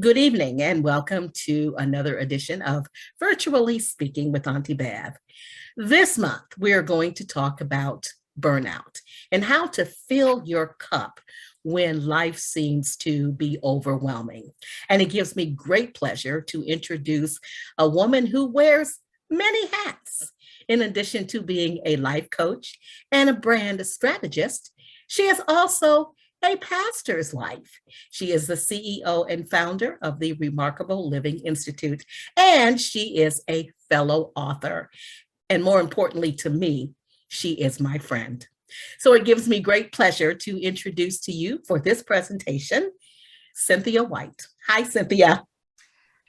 Good evening and welcome to another edition of Virtually Speaking with Auntie Bev. This month, we are going to talk about burnout and how to fill your cup when life seems to be overwhelming. And it gives me great pleasure to introduce a woman who wears many hats. In addition to being a life coach and a brand strategist, she is also a pastor's wife. She is the CEO and founder of the Remarkable Living Institute, and she is a fellow author. And more importantly to me, she is my friend. So it gives me great pleasure to introduce to you for this presentation, Cynthia White. Hi, Cynthia.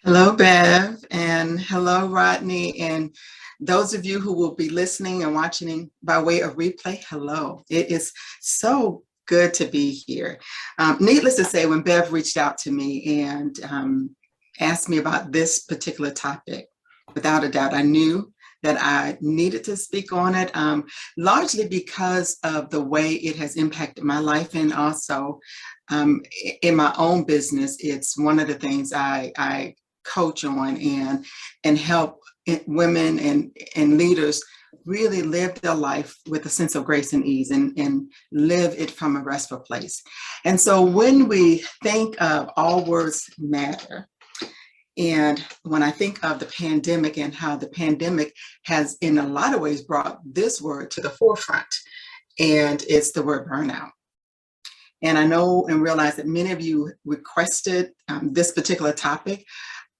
Hello, Bev, and hello, Rodney, and those of you who will be listening and watching by way of replay, hello. It is so good to be here. Needless to say, when Bev reached out to me and asked me about this particular topic, without a doubt, I knew that I needed to speak on it, largely because of the way it has impacted my life, and also in my own business. It's one of the things I coach on and help women and leaders really live their life with a sense of grace and ease and live it from a restful place. And so when we think of all words matter, and when I think of the pandemic and how the pandemic has in a lot of ways brought this word to the forefront, and it's the word burnout. And I know and realize that many of you requested this particular topic,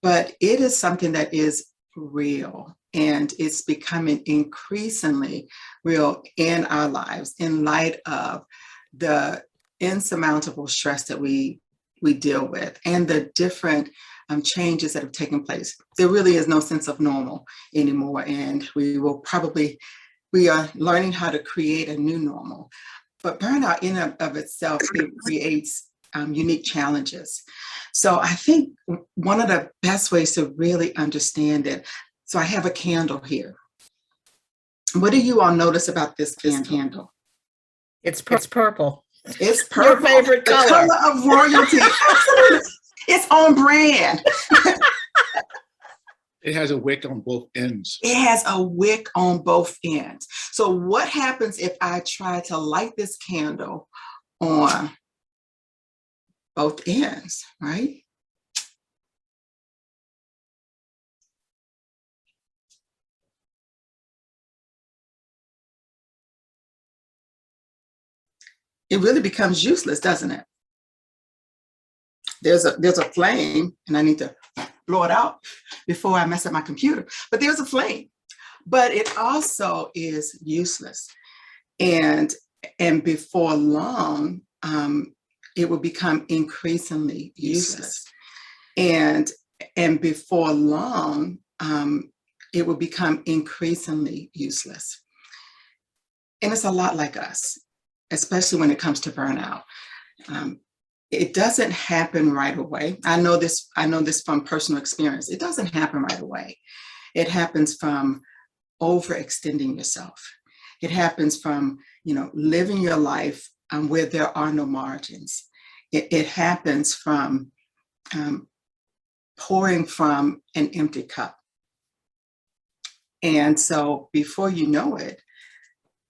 but it is something that is real, and it's becoming increasingly real in our lives in light of the insurmountable stress that we deal with and the different changes that have taken place. There really is no sense of normal anymore, and we are learning how to create a new normal. But burnout in and of itself, it creates unique challenges. So I think one of the best ways to really understand it, so I have a candle here. What do you all notice about this candle? It's purple. It's purple. Your favorite color. The color of royalty. Absolutely. It's on brand. It has a wick on both ends. It has a wick on both ends. So what happens if I try to light this candle on both ends, right? It really becomes useless, doesn't it? There's a flame, and I need to blow it out before I mess up my computer, but there's a flame, but it also is useless. And before long, it will become increasingly useless. And before long, it will become increasingly useless. And it's a lot like us, especially when it comes to burnout. It doesn't happen right away. I know this from personal experience. It doesn't happen right away. It happens from overextending yourself. It happens from, living your life where there are no margins. It happens from pouring from an empty cup. And so before you know it,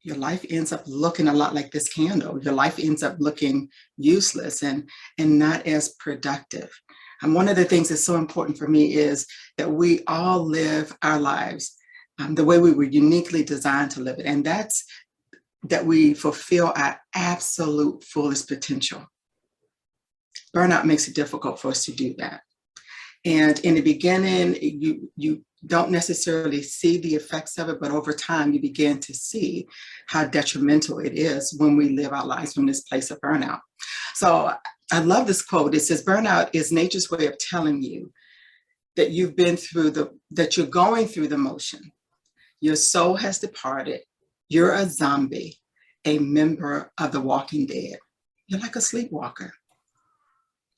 your life ends up looking a lot like this candle. Your life ends up looking useless and not as productive. And one of the things that's so important for me is that we all live our lives the way we were uniquely designed to live it. And that's that we fulfill our absolute fullest potential. Burnout makes it difficult for us to do that. And in the beginning, you don't necessarily see the effects of it, but over time you begin to see how detrimental it is when we live our lives from this place of burnout. So I love this quote. It says, burnout is nature's way of telling you that that you're going through the motion. Your soul has departed. You're a zombie, a member of the walking dead. You're like a sleepwalker.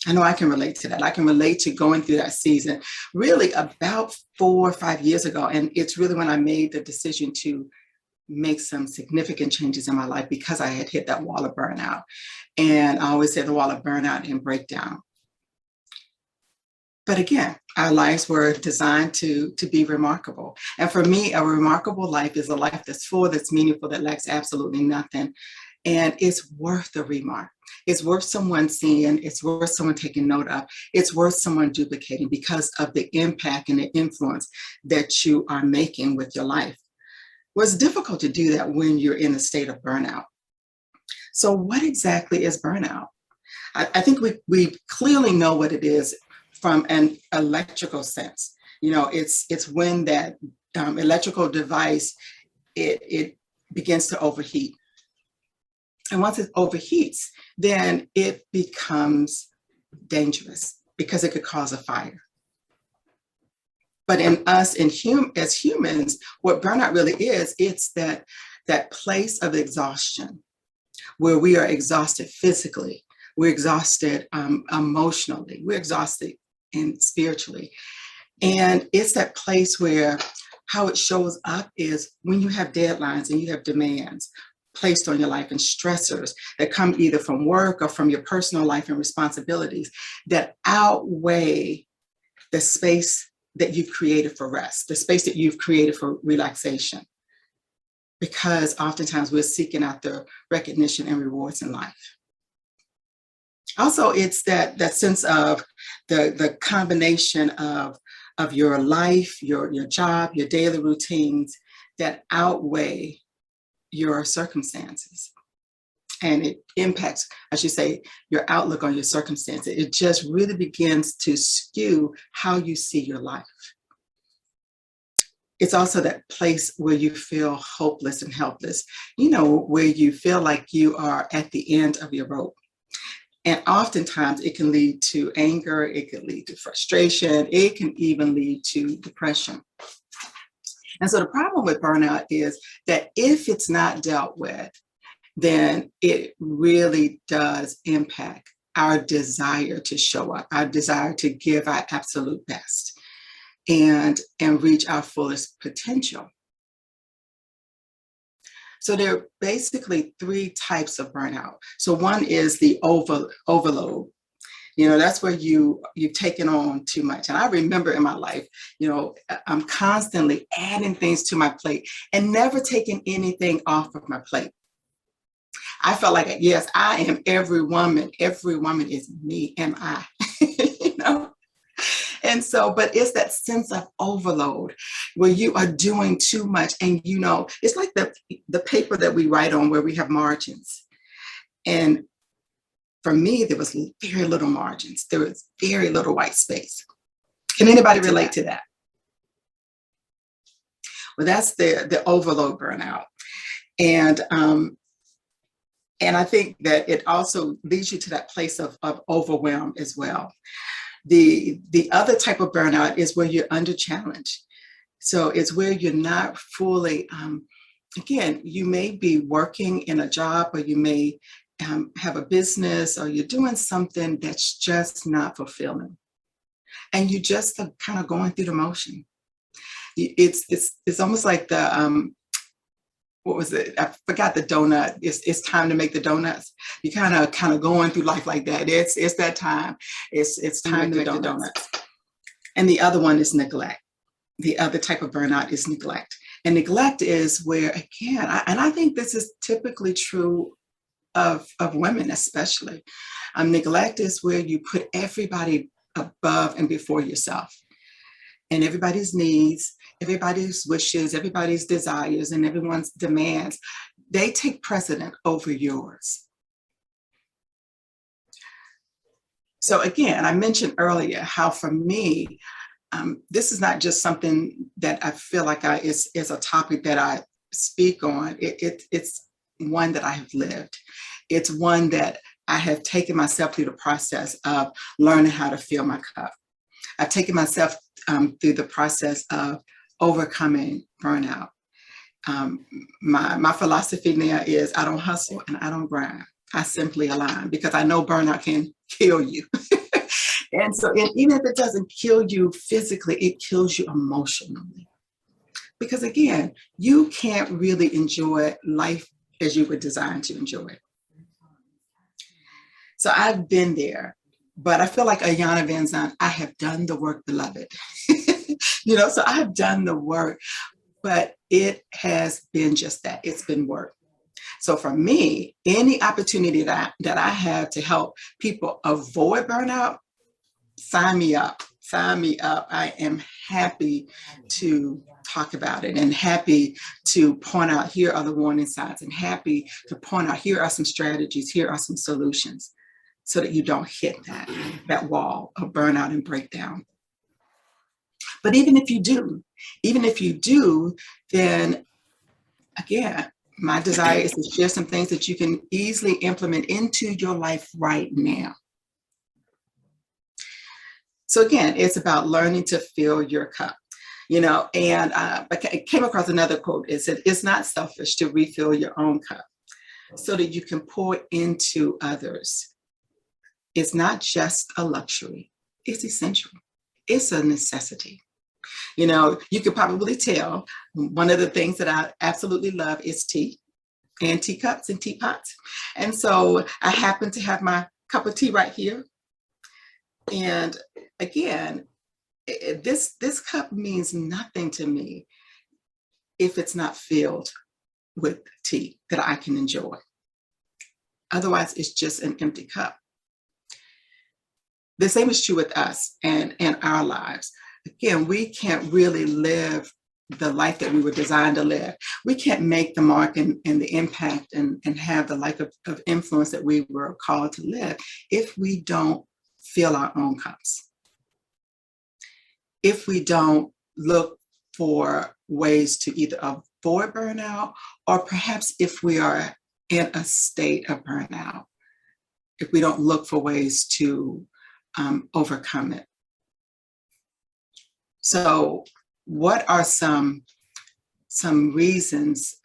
I know I can relate to that. I can relate to going through that season really about 4 or 5 years ago. And it's really when I made the decision to make some significant changes in my life because I had hit that wall of burnout. And I always say the wall of burnout and breakdown. But again, our lives were designed to be remarkable. And for me, a remarkable life is a life that's full, that's meaningful, that lacks absolutely nothing. And it's worth the remark. It's worth someone seeing, it's worth someone taking note of, it's worth someone duplicating because of the impact and the influence that you are making with your life. Well, it's difficult to do that when you're in a state of burnout. So what exactly is burnout? I think we clearly know what it is from an electrical sense. You know, it's when that electrical device, it begins to overheat. And once it overheats, then it becomes dangerous because it could cause a fire. But in us, as humans, what burnout really is, it's that place of exhaustion where we are exhausted physically, we're exhausted emotionally, we're exhausted and spiritually. And it's that place where how it shows up is when you have deadlines and you have demands placed on your life and stressors that come either from work or from your personal life and responsibilities that outweigh the space that you've created for rest, the space that you've created for relaxation. Because oftentimes we're seeking out the recognition and rewards in life. Also, it's that sense of the combination of your life, your job, your daily routines that outweigh your circumstances. And it impacts, I should say, your outlook on your circumstances. It just really begins to skew how you see your life. It's also that place where you feel hopeless and helpless, you know, where you feel like you are at the end of your rope. And oftentimes it can lead to anger, it can lead to frustration, it can even lead to depression. And so the problem with burnout is that if it's not dealt with, then it really does impact our desire to show up, our desire to give our absolute best and reach our fullest potential. So there are basically three types of burnout. So one is the overload. You know, that's where you've taken on too much. And I remember in my life, you know, I'm constantly adding things to my plate and never taking anything off of my plate. I felt like, yes, I am every woman. Every woman is me, am I? You know? And so, but it's that sense of overload where you are doing too much. And, you know, it's like the paper that we write on where we have margins. And for me, there was very little margins. There was very little white space. Can anybody relate to that? Well, that's the overload burnout. And I think that it also leads you to that place of overwhelm as well. The other type of burnout is where you're under challenge. So it's where you're not fully, again, you may be working in a job or you may have a business or you're doing something that's just not fulfilling. And you just are kind of going through the motion. It's almost like the, what was it? I forgot the donut. It's time to make the donuts. You kind of going through life like that. It's that time. It's time to make the donuts. And the other one is neglect. The other type of burnout is neglect. And neglect is where, again, I think this is typically true of women especially. Neglect is where you put everybody above and before yourself. And everybody's needs, everybody's wishes, everybody's desires, and everyone's demands, they take precedent over yours. So again, I mentioned earlier how for me, this is not just something that I feel like is a topic that I speak on. It's one that I have lived. It's one that I have taken myself through the process of learning how to fill my cup. I've taken myself through the process of overcoming burnout. My philosophy now is I don't hustle and I don't grind. I simply align because I know burnout can kill you. And so even if it doesn't kill you physically, it kills you emotionally. Because again, you can't really enjoy life as you were designed to enjoy it. So I've been there. But I feel like Ayana Van Zandt, I have done the work, beloved. So I have done the work, but it has been just that. It's been work. So for me, any opportunity that I have to help people avoid burnout, sign me up. Sign me up. I am happy to talk about it and happy to point out here are the warning signs and happy to point out here are some strategies, here are some solutions so that you don't hit that wall of burnout and breakdown. But even if you do, then again, my desire is to share some things that you can easily implement into your life right now. So again, it's about learning to fill your cup, and I came across another quote. It said, it's not selfish to refill your own cup so that you can pour into others. It's not just a luxury, it's essential. It's a necessity. You could probably tell one of the things that I absolutely love is tea and teacups and teapots. And so I happen to have my cup of tea right here. And again, this cup means nothing to me if it's not filled with tea that I can enjoy. Otherwise, it's just an empty cup. The same is true with us and our lives. Again, we can't really live the life that we were designed to live. We can't make the mark and the impact and have the life of influence that we were called to live if we don't fill our own cups. If we don't look for ways to either avoid burnout, or perhaps if we are in a state of burnout, if we don't look for ways to overcome it. So what are some reasons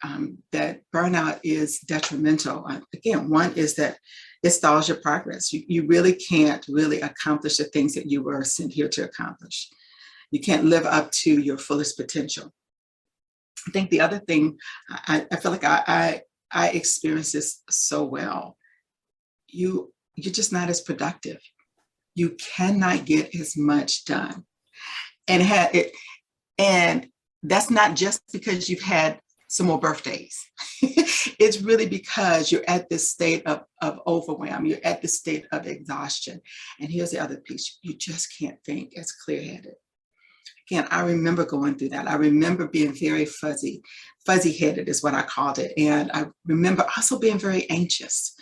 that burnout is detrimental? Again, one is that it stalls your progress. You really can't really accomplish the things that you were sent here to accomplish. You can't live up to your fullest potential. I think the other thing, I feel like I experience this so well. You're just not as productive. You cannot get as much done. And that's not just because you've had some more birthdays. It's really because you're at this state of overwhelm. You're at this state of exhaustion. And here's the other piece. You just can't think as clear-headed. Again, I remember going through that. I remember being very fuzzy-headed is what I called it. And I remember also being very anxious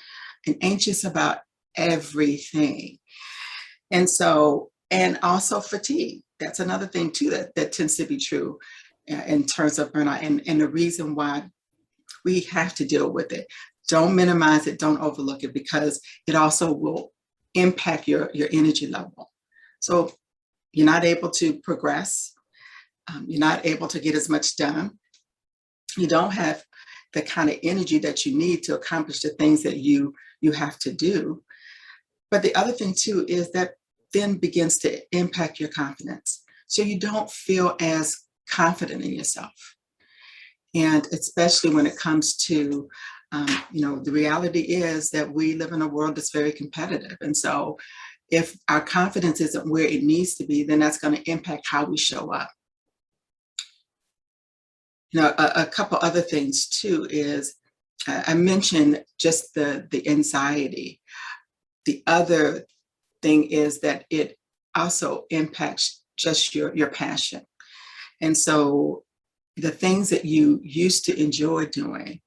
about everything. And also fatigue. That's another thing too that tends to be true in terms of burnout and the reason why we have to deal with it. Don't minimize it, don't overlook it, because it also will impact your energy level. So you're not able to progress. You're not able to get as much done. You don't have the kind of energy that you need to accomplish the things that you have to do. But the other thing too is that then begins to impact your confidence. So you don't feel as confident in yourself. And especially when it comes to, the reality is that we live in a world that's very competitive. And so if our confidence isn't where it needs to be, then that's going to impact how we show up. A couple other things too is, I mentioned just the anxiety. The other thing is that it also impacts just your passion. And so the things that you used to enjoy doing,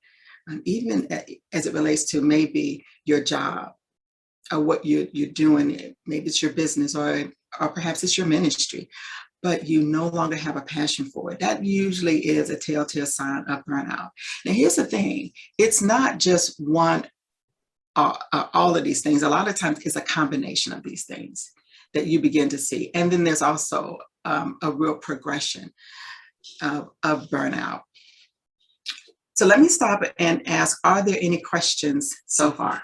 even as it relates to maybe your job or what you're doing, maybe it's your business or perhaps it's your ministry, but you no longer have a passion for it. That usually is a telltale sign of burnout. Now, here's the thing. It's not just one all of these things. A lot of times it's a combination of these things that you begin to see. And then there's also a real progression of burnout. So let me stop and ask, are there any questions so far?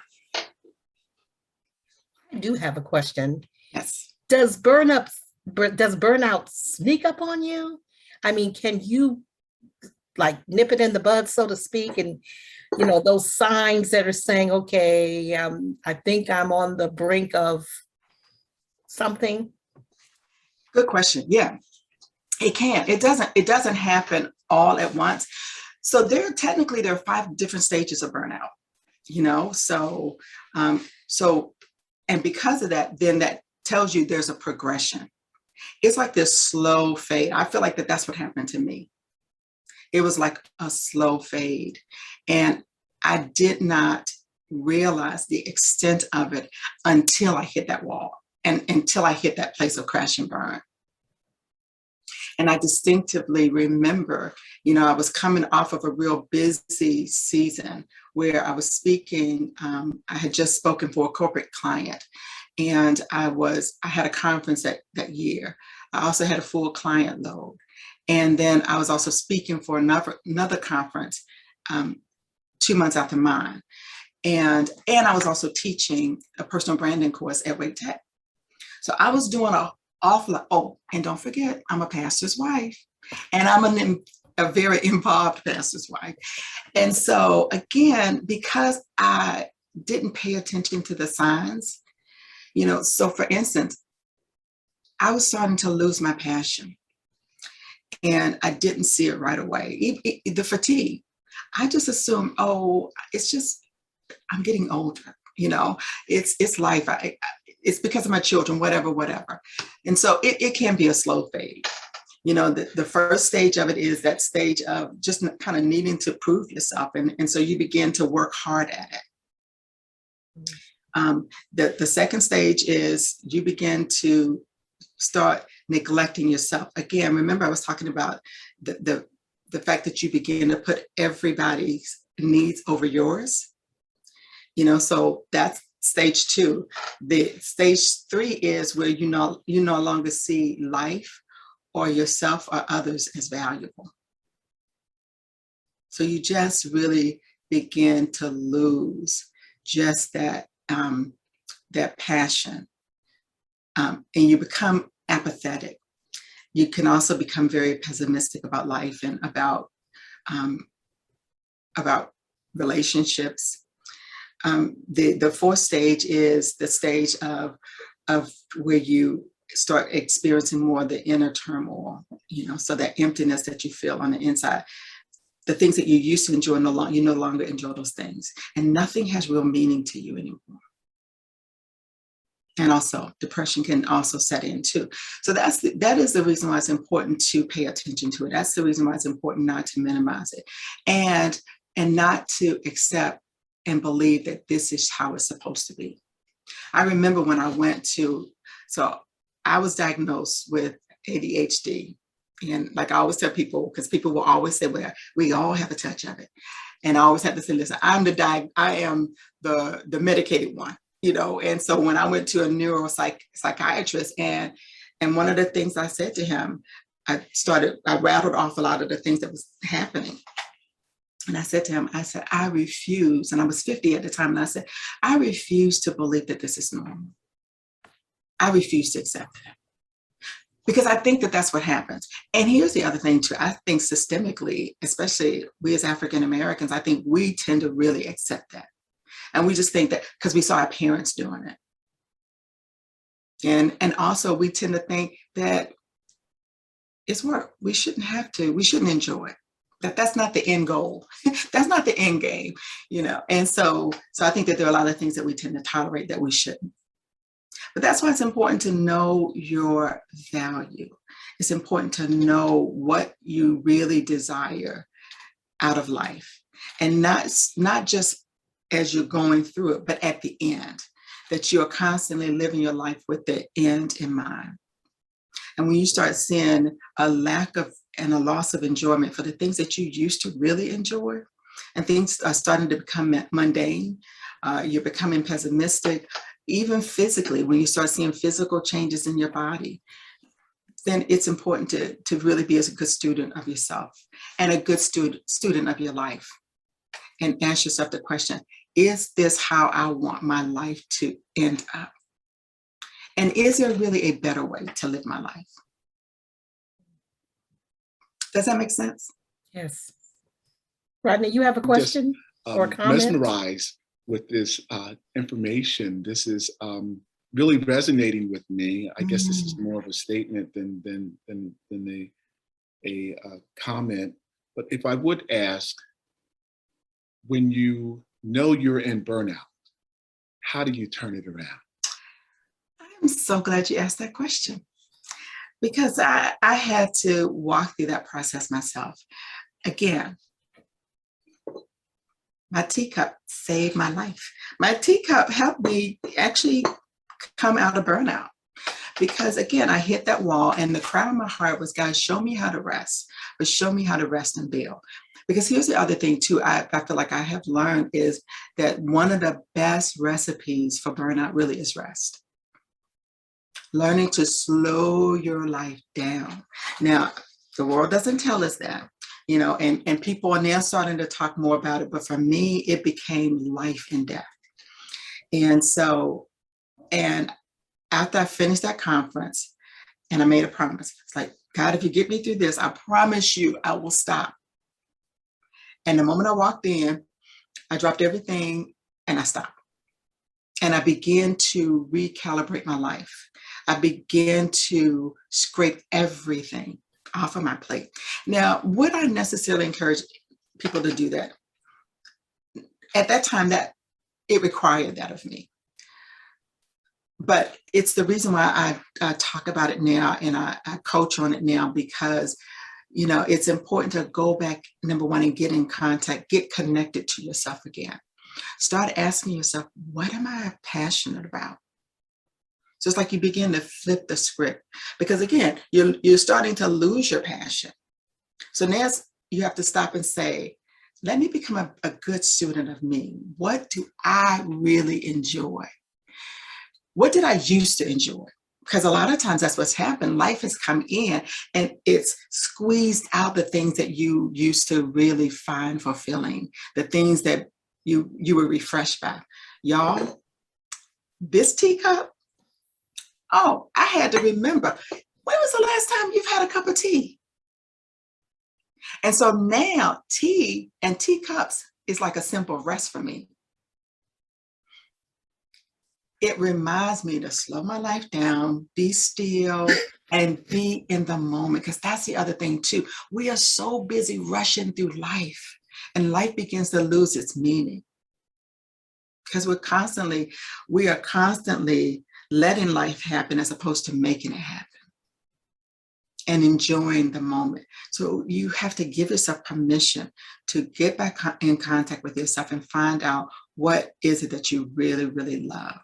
I do have a question. Yes. Does burnout sneak up on you? I mean, can you like nip it in the bud, so to speak, and those signs that are saying, okay, I think I'm on the brink of something? Good question. Yeah, it can. It doesn't happen all at once. So there are 5 different stages of burnout, so and because of that, then that tells you there's a progression. It's like this slow fade. I feel like that's what happened to me. It was like a slow fade. And I did not realize the extent of it until I hit that wall and until I hit that place of crash and burn. And I distinctively remember, I was coming off of a real busy season where I was speaking. I had just spoken for a corporate client, and I had a conference that year. I also had a full client load. And then I was also speaking for another conference 2 months after mine. And I was also teaching a personal branding course at Wake Tech. So I was doing an awful lot. Oh, and don't forget, I'm a pastor's wife, and I'm a very involved pastor's wife. And so again, because I didn't pay attention to the signs, so for instance, I was starting to lose my passion, and I didn't see it right away. The fatigue, I just assumed, oh, it's just, I'm getting older, it's life. It's because of my children, whatever. And so it can be a slow fade. The first stage of it is that stage of just kind of needing to prove yourself. And so you begin to work hard at it. The second stage is you begin to start neglecting yourself. Again, remember I was talking about the fact that you begin to put everybody's needs over yours. So that's stage 2. The stage 3 is where you no longer see life or yourself or others as valuable. So you just really begin to lose just that passion, and you become apathetic. You can also become very pessimistic about life and about relationships. The 4th stage is the stage of where you start experiencing more of the inner turmoil, so that emptiness that you feel on the inside. The things that you used to enjoy, you no longer enjoy those things, and nothing has real meaning to you anymore. And also depression can also set in too. So that is the reason why it's important to pay attention to it. That's the reason why it's important not to minimize it, and not to accept and believe that this is how it's supposed to be. I remember when I I was diagnosed with ADHD. And like I always tell people, because people will always say, well, we all have a touch of it. And I always have to say, listen, I am the medicated one, And so when I went to a neuropsychiatrist, and one of the things I said to him, I rattled off a lot of the things that was happening. And I said to him, I refuse. And I was 50 at the time. And I said, I refuse to believe that this is normal. I refuse to accept that. Because I think that that's what happens. And here's the other thing too. I think systemically, especially we as African Americans, I think we tend to really accept that. And we just think that because we saw our parents doing it. And also we tend to think that it's work. We shouldn't enjoy it. That's not the end goal. That's not the end game, And so I think that there are a lot of things that we tend to tolerate that we shouldn't. But that's why it's important to know your value. It's important to know what you really desire out of life, and not just as you're going through it, but at the end, that you're constantly living your life with the end in mind. And when you start seeing a lack of and a loss of enjoyment for the things that you used to really enjoy, and things are starting to become mundane, you're becoming pessimistic, even physically, when you start seeing physical changes in your body, then it's important to really be a good student of yourself and a good student of your life, and ask yourself the question, is this how I want my life to end up? And is there really a better way to live my life? Does that make sense? Yes. Rodney, you have a question or comment? Mesmerized with this information. This is really resonating with me. I guess this is Mm. more of a statement than a comment. But if I would ask, when you know you're in burnout, how do you turn it around? I'm so glad you asked that question because I had to walk through that process myself. Again, my teacup saved my life. My teacup helped me actually come out of burnout because, again, I hit that wall and the cry of my heart was, God, show me how to rest, but show me how to rest and build. Because here's the other thing, too, I feel like I have learned is that one of the best recipes for burnout really is rest. Learning to slow your life down. Now, the world doesn't tell us that, and people are now starting to talk more about it. But for me, it became life and death. And so, and after I finished that conference, and I made a promise, it's like, God, if you get me through this, I promise you I will stop. And the moment I walked in, I dropped everything and I stopped. And I began to recalibrate my life. I began to scrape everything off of my plate. Now, would I necessarily encourage people to do that? At that time, that it required that of me. But it's the reason why I talk about it now and I coach on it now because, it's important to go back, number one, and get in contact, get connected to yourself again. Start asking yourself, what am I passionate about? So it's like you begin to flip the script because again, you're starting to lose your passion. So now you have to stop and say, let me become a good student of me. What do I really enjoy? What did I used to enjoy? Because a lot of times that's what's happened. Life has come in and it's squeezed out the things that you used to really find fulfilling, the things that you were refreshed by. Y'all, this teacup, oh, I had to remember, when was the last time you've had a cup of tea? And so now tea and teacups is like a simple rest for me. It reminds me to slow my life down, be still, and be in the moment. Because that's the other thing too. We are so busy rushing through life, and life begins to lose its meaning. Because we are constantly letting life happen as opposed to making it happen and enjoying the moment. So you have to give yourself permission to get back in contact with yourself and find out what is it that you really, really love.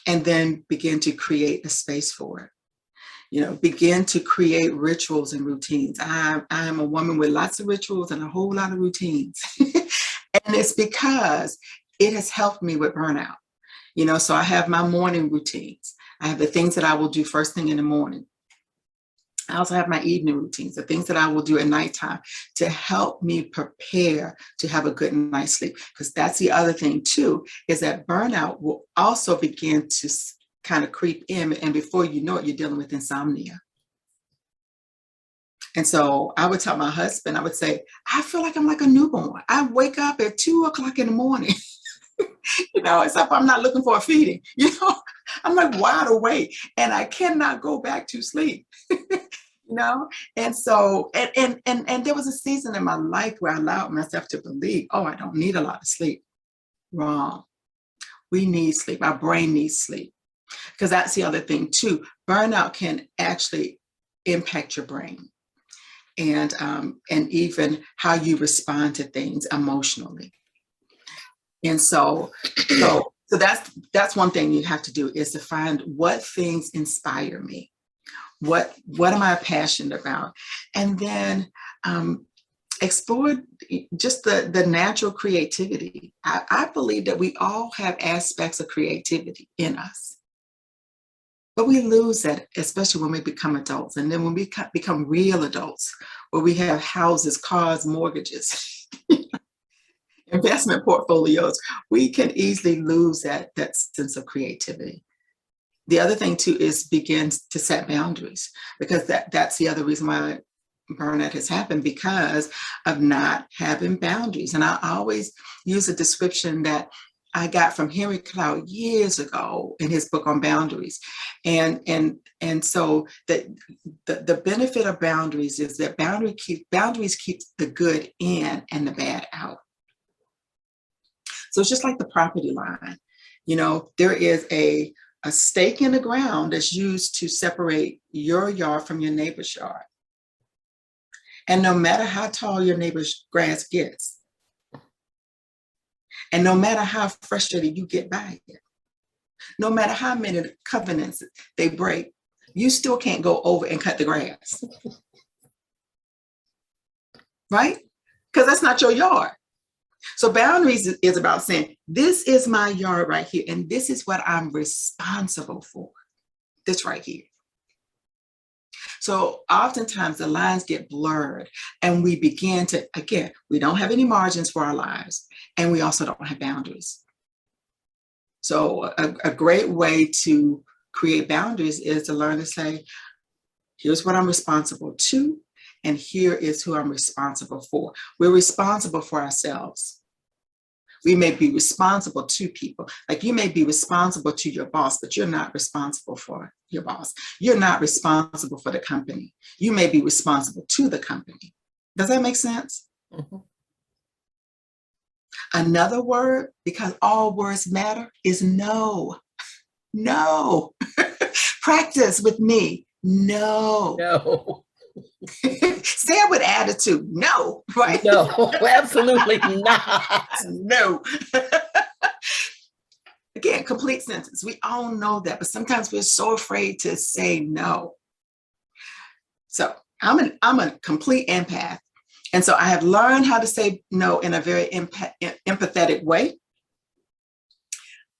And then begin to create the space for it. Begin to create rituals and routines. I am a woman with lots of rituals and a whole lot of routines. And it's because it has helped me with burnout. So I have my morning routines. I have the things that I will do first thing in the morning. I also have my evening routines, the things that I will do at nighttime to help me prepare to have a good night's sleep. Because that's the other thing too, is that burnout will also begin to kind of creep in. And before you know it, you're dealing with insomnia. And so I would tell my husband, I would say, I feel like I'm like a newborn. I wake up at 2:00 in the morning. Except I'm not looking for a feeding. I'm like wide awake and I cannot go back to sleep. And so and there was a season in my life where I allowed myself to believe, oh, I don't need a lot of sleep. Wrong. We need sleep. Our brain needs sleep. Because that's the other thing too. Burnout can actually impact your brain and even how you respond to things emotionally. And so that's one thing you have to do is to find what things inspire me. What am I passionate about? And then explore just the natural creativity. I believe that we all have aspects of creativity in us. But we lose that, especially when we become adults. And then when we become real adults, where we have houses, cars, mortgages, investment portfolios, we can easily lose that sense of creativity. The other thing too is begin to set boundaries, because that's the other reason why burnout has happened, because of not having boundaries. And I always use a description that I got from Henry Cloud years ago in his book on boundaries. And so the benefit of boundaries is that boundaries keep the good in and the bad out. So it's just like the property line. You know, there is a stake in the ground that's used to separate your yard from your neighbor's yard. And no matter how tall your neighbor's grass gets, and no matter how frustrated you get by it, no matter how many covenants they break, you still can't go over and cut the grass. Right? Because that's not your yard. So boundaries is about saying, this is my yard right here, and this is what I'm responsible for. This right here. So oftentimes the lines get blurred and we begin to, again, we don't have any margins for our lives, and we also don't have boundaries. So a great way to create boundaries is to learn to say, here's what I'm responsible to, and here is who I'm responsible for. We're responsible for ourselves. We may be responsible to people. Like you may be responsible to your boss, but you're not responsible for your boss. You're not responsible for the company. You may be responsible to the company. Does that make sense? Mm-hmm. Another word, because all words matter, is no. No. Practice with me. No. No. Say it with attitude. No, right? No, absolutely not. No. Again, complete sentence. We all know that, but sometimes we're so afraid to say no. So I'm a complete empath. And so I have learned how to say no in a very empathetic way,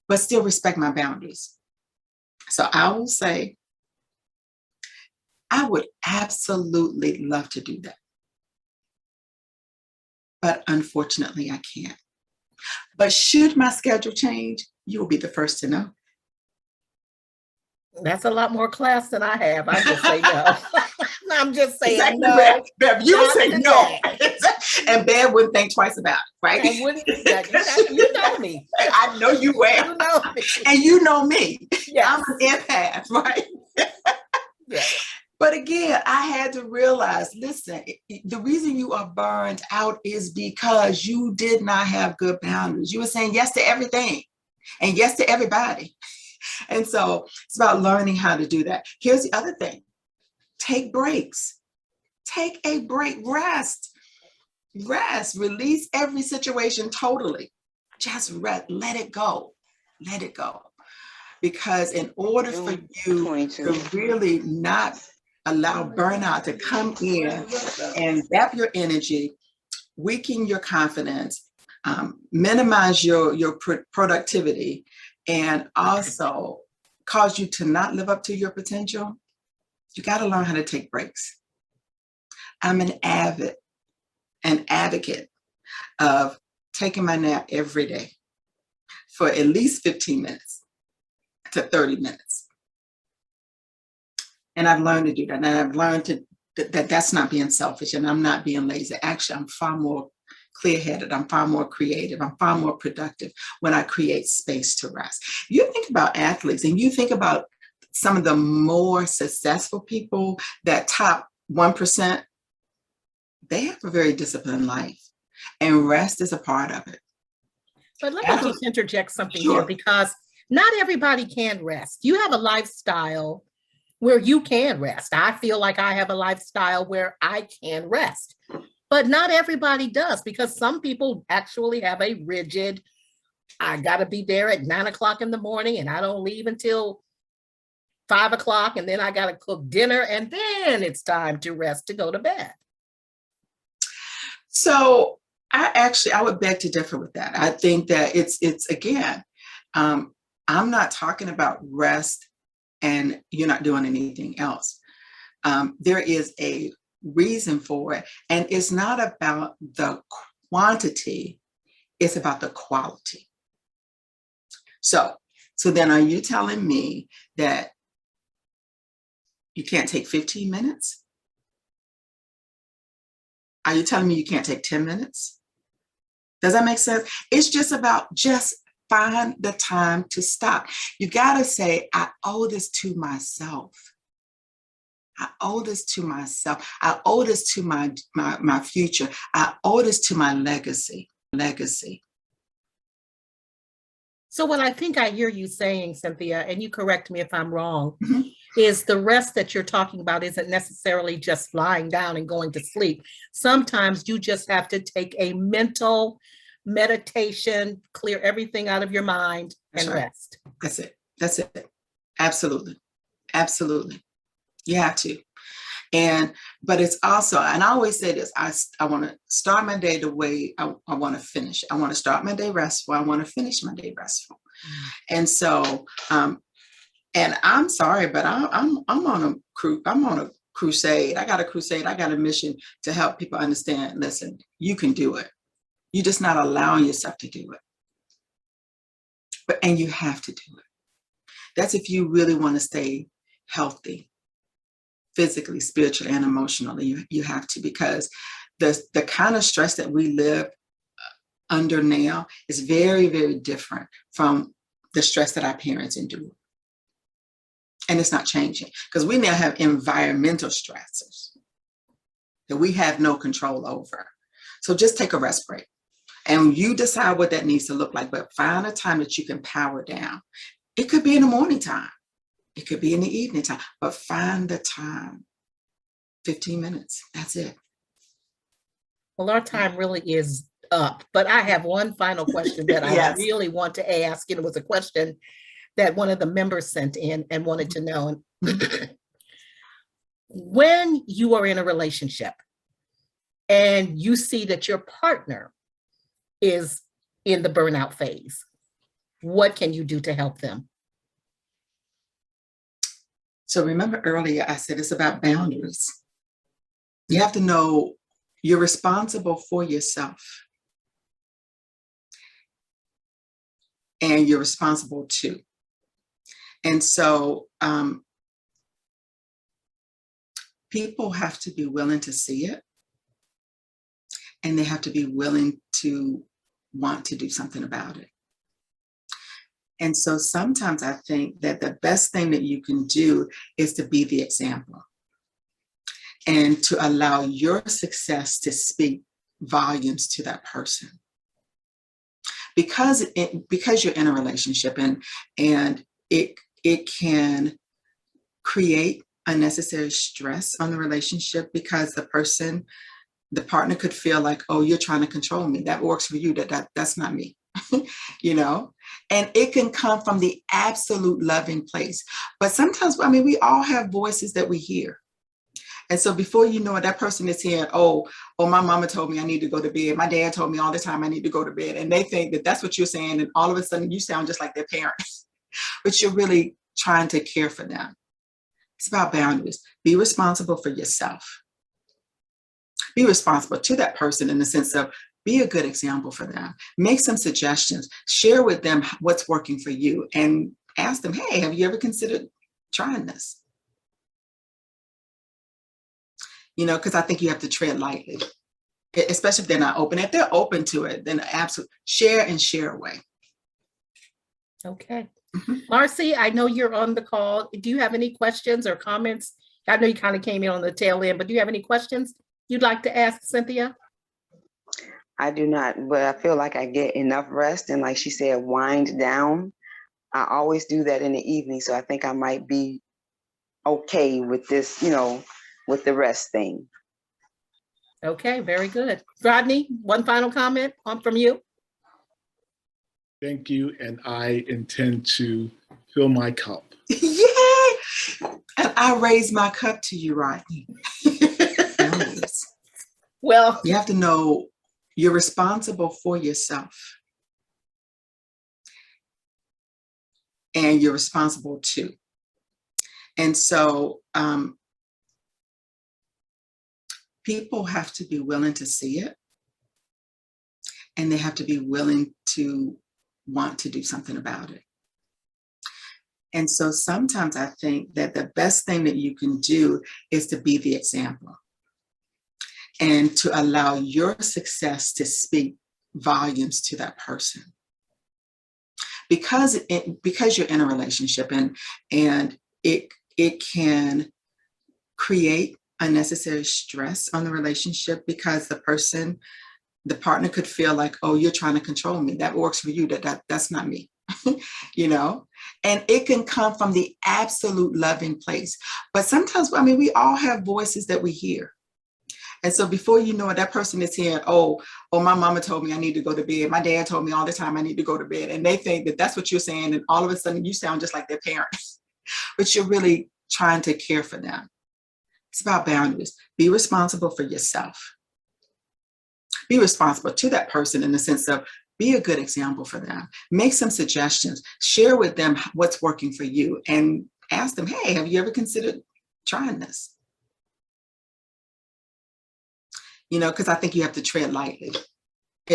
but still respect my boundaries. So I will say, I would absolutely love to do that. But unfortunately, I can't. But should my schedule change, you'll be the first to know. That's a lot more class than I have. I just say no. I'm just saying exactly, no. Bev, you would say no. And Bev wouldn't think twice about it, right? I wouldn't, you know me. I know you well. You know me. And you know me. Yes. I'm an empath, right? Yes. But again, I had to realize, listen, the reason you are burned out is because you did not have good boundaries. You were saying yes to everything and yes to everybody. And so it's about learning how to do that. Here's the other thing. Take breaks. Take a break. Rest. Release every situation totally. Just rest. Let it go. Let it go. Because in order for you to really not allow burnout to come in and zap your energy, weaken your confidence, minimize your productivity, and also cause you to not live up to your potential, you got to learn how to take breaks. I'm an advocate of taking my nap every day for at least 15 minutes to 30 minutes. And I've learned to do that. And I've learned that that's not being selfish, and I'm not being lazy. Actually, I'm far more clear-headed. I'm far more creative. I'm far more productive when I create space to rest. You think about athletes and you think about some of the more successful people, that top 1%, they have a very disciplined life, and rest is a part of it. But let me just interject something here, because not everybody can rest. You have a lifestyle where you can rest. I feel like I have a lifestyle where I can rest, but not everybody does, because some people actually have a rigid, I got to be there at 9 o'clock in the morning and I don't leave until 5 o'clock, and then I got to cook dinner, and then it's time to rest to go to bed. So I would beg to differ with that. I think that it's again, I'm not talking about rest and you're not doing anything else. There is a reason for it. And it's not about the quantity, it's about the quality. So then are you telling me that you can't take 15 minutes? Are you telling me you can't take 10 minutes? Does that make sense? It's just about just find the time to stop. You got to say, I owe this to myself. I owe this to myself. I owe this to my future. I owe this to my legacy. So what I think I hear you saying, Cynthia, and you correct me if I'm wrong, Mhm. is the rest that you're talking about isn't necessarily just lying down and going to sleep. Sometimes you just have to take a mental meditation, clear everything out of your mind, That's and right. rest. That's it. Absolutely. Absolutely. You have to. But it's also, and I always say this, I want to start my day the way I want to finish. I want to start my day restful. I want to finish my day restful. And so, and I'm sorry, but I'm on a crusade. I got a crusade. I got a mission to help people understand. Listen, you can do it. You're just not allowing yourself to do it. And you have to do it. That's if you really want to stay healthy, physically, spiritually, and emotionally. You have to, because the kind of stress that we live under now is very, very different from the stress that our parents endured. And it's not changing, because we now have environmental stressors that we have no control over. So just take a rest break, and you decide what that needs to look like, but find a time that you can power down. It could be in the morning time. It could be in the evening time, but find the time. 15 minutes. That's it. Well, our time really is up, but I have one final question that I Yes. really want to ask. And it was a question that one of the members sent in and wanted to know. When you are in a relationship and you see that your partner is in the burnout phase, what can you do to help them? So remember earlier, I said it's about boundaries. You have to know you're responsible for yourself. And you're responsible too. And so people have to be willing to see it. And they have to be willing to want to do something about it. And so sometimes I think that the best thing that you can do is to be the example, and to allow your success to speak volumes to that person. Because you're in a relationship, and it can create unnecessary stress on the relationship, because the partner could feel like, oh, you're trying to control me. That works for you. That's not me. And it can come from the absolute loving place. But sometimes, we all have voices that we hear. And so before you know it, that person is hearing, oh, my mama told me I need to go to bed. My dad told me all the time I need to go to bed. And they think that that's what you're saying. And all of a sudden you sound just like their parents, but you're really trying to care for them. It's about boundaries. Be responsible for yourself. Be responsible to that person, in the sense of, be a good example for them. Make some suggestions. Share with them what's working for you, and ask them, hey, have you ever considered trying this? Because I think you have to tread lightly, especially if they're not open. If they're open to it, then absolutely share away. Okay. Marcy, I know you're on the call. Do you have any questions or comments? I know you kind of came in on the tail end, but do you have any questions you'd like to ask Cynthia? I do not, but I feel like I get enough rest. And like she said, wind down. I always do that in the evening. So I think I might be okay with this, with the rest thing. Okay, very good. Rodney, one final comment from you. Thank you. And I intend to fill my cup. Yay! And I raise my cup to you, Rodney. Well, you have to know you're responsible for yourself. And you're responsible too. And so people have to be willing to see it. And they have to be willing to want to do something about it. And so sometimes I think that the best thing that you can do is to be the example, and to allow your success to speak volumes to that person. because you're in a relationship, and it can create unnecessary stress on the relationship, because the partner could feel like, oh, you're trying to control me. That works for you. That's not me. And it can come from the absolute loving place. But sometimes, I mean, we all have voices that we hear. And so before you know it, that person is hearing, oh, my mama told me I need to go to bed. My dad told me all the time I need to go to bed. And they think that that's what you're saying. And all of a sudden you sound just like their parents, but you're really trying to care for them. It's about boundaries. Be responsible for yourself. Be responsible to that person in the sense of be a good example for them. Make some suggestions. Share with them what's working for you, and ask them, hey, have you ever considered trying this? Because I think you have to tread lightly,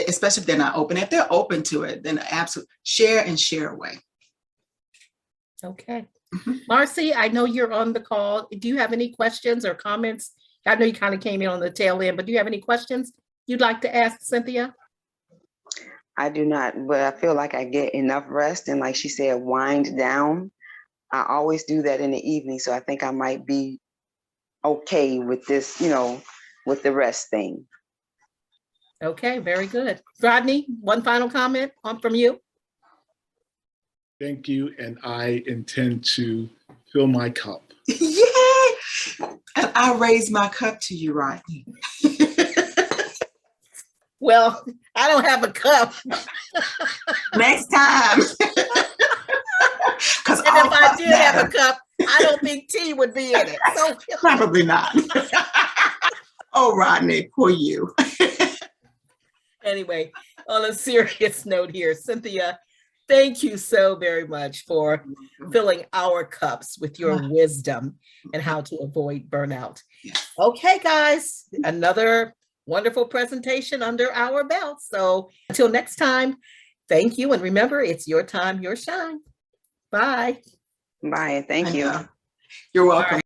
especially if they're not open. If they're open to it, then absolutely share away. Okay. Marcy, I know you're on the call. Do you have any questions or comments? I know you kind of came in on the tail end, but do you have any questions you'd like to ask Cynthia? I do not, but I feel like I get enough rest, and like she said, wind down. I always do that in the evening, so I think I might be okay with this, with the rest thing. Okay, very good. Rodney, one final comment from you. Thank you. And I intend to fill my cup. Yay! And I raise my cup to you, Rodney. Well, I don't have a cup. Next time. Because And if I did have a cup, I don't think tea would be in it. So probably not. Oh, Rodney, poor you. Anyway, on a serious note here, Cynthia, thank you so very much for filling our cups with your wisdom and how to avoid burnout. Okay, guys, another wonderful presentation under our belt. So until next time, thank you. And remember, it's your time, your shine. Bye. Bye. Thank you. You're welcome.